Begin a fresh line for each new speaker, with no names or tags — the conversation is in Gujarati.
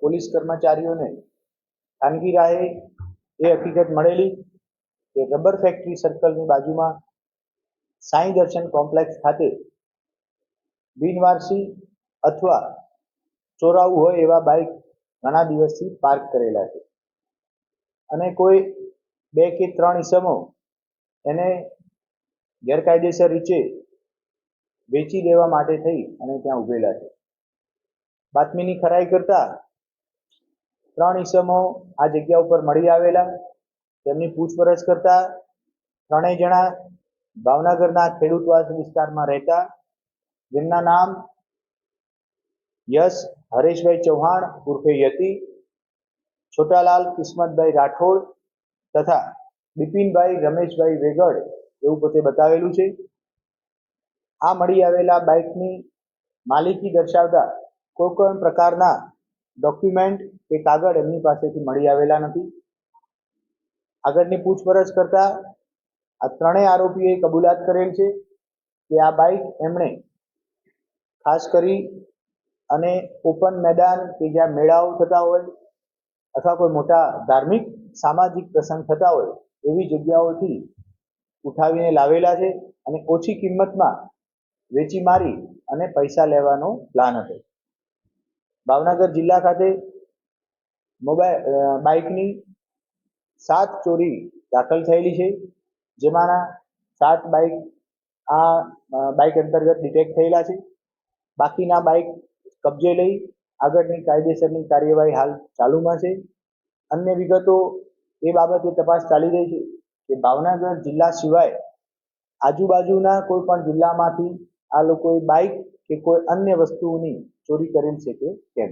પોલીસ કર્મચારીઓને ખાનગી રાહે એ હકીકત મળેલી કે રબર ફેક્ટરી સર્કલની બાજુમાં સાંઈ દર્શન કોમ્પ્લેક્સ ખાતે બિનવારસી અથવા ચોરાવું હોય એવા બાઇક ઘણા દિવસથી પાર્ક કરેલા છે અને કોઈ 2 કે 3 ઈસમો એને ગેરકાયદેસર રીતે વેચી દેવા માટે થઈ અને ત્યાં ઉભેલા છે. બાતમીની ખરાઈ કરતા 3 ઈસમો આ જગ્યા ઉપર મળી આવેલા. તેમની પૂછપરછ કરતા 3 જણા ભાવનગરના ખેડૂતવાસ વિસ્તારમાં રહેતા, જેમના નામ યશ હરેશભાઈ ચૌહાણ ઉર્ફે યતિ, છોટાલાલ કિસ્મતભાઈ રાઠોડ તથા બિપિનભાઈ રમેશભાઈ વેગડ એવું પોતે બતાવેલું છે. આ મળી આવેલા બાઇકની માલિકી દર્શાવતા કોઈ પણ પ્રકારના ડોક્યુમેન્ટ કે કાગળ એમની પાસેથી મળી આવેલા નથી. આગળની પૂછપરછ કરતા આ 3 આરોપીએ કબૂલાત કરેલ છે કે આ બાઇક એમણે ખાસ કરી અને ઓપન મેદાન કે જ્યાં મેળાઓ થતા હોય અથવા કોઈ મોટા ધાર્મિક સામાજિક પ્રસંગ થતા હોય એવી જગ્યાઓથી ઉઠાવીને લાવેલા છે અને ઓછી કિંમતમાં વેચી મારી અને પૈસા લેવાનો પ્લાન હતો. ભાવનગર જિલ્લા ખાતે બાઇકની 7 ચોરી દાખલ થયેલી છે, જેમાંના 7 બાઇક આ બાઇક અંતર્ગત ડિટેક્ટ થયેલા છે. બાકીના બાઇક કબજે લઈ આગળની કાયદેસરની કાર્યવાહી હાલ ચાલુમાં છે. અન્ય વિગતો એ બાબતે તપાસ ચાલી રહી છે કે ભાવનગર જિલ્લા સિવાય આજુબાજુના કોઈ પણ જિલ્લામાંથી આ લોકોએ બાઇક કે કોઈ અન્ય વસ્તુઓની ચોરી કરેલ છે કે કેમ.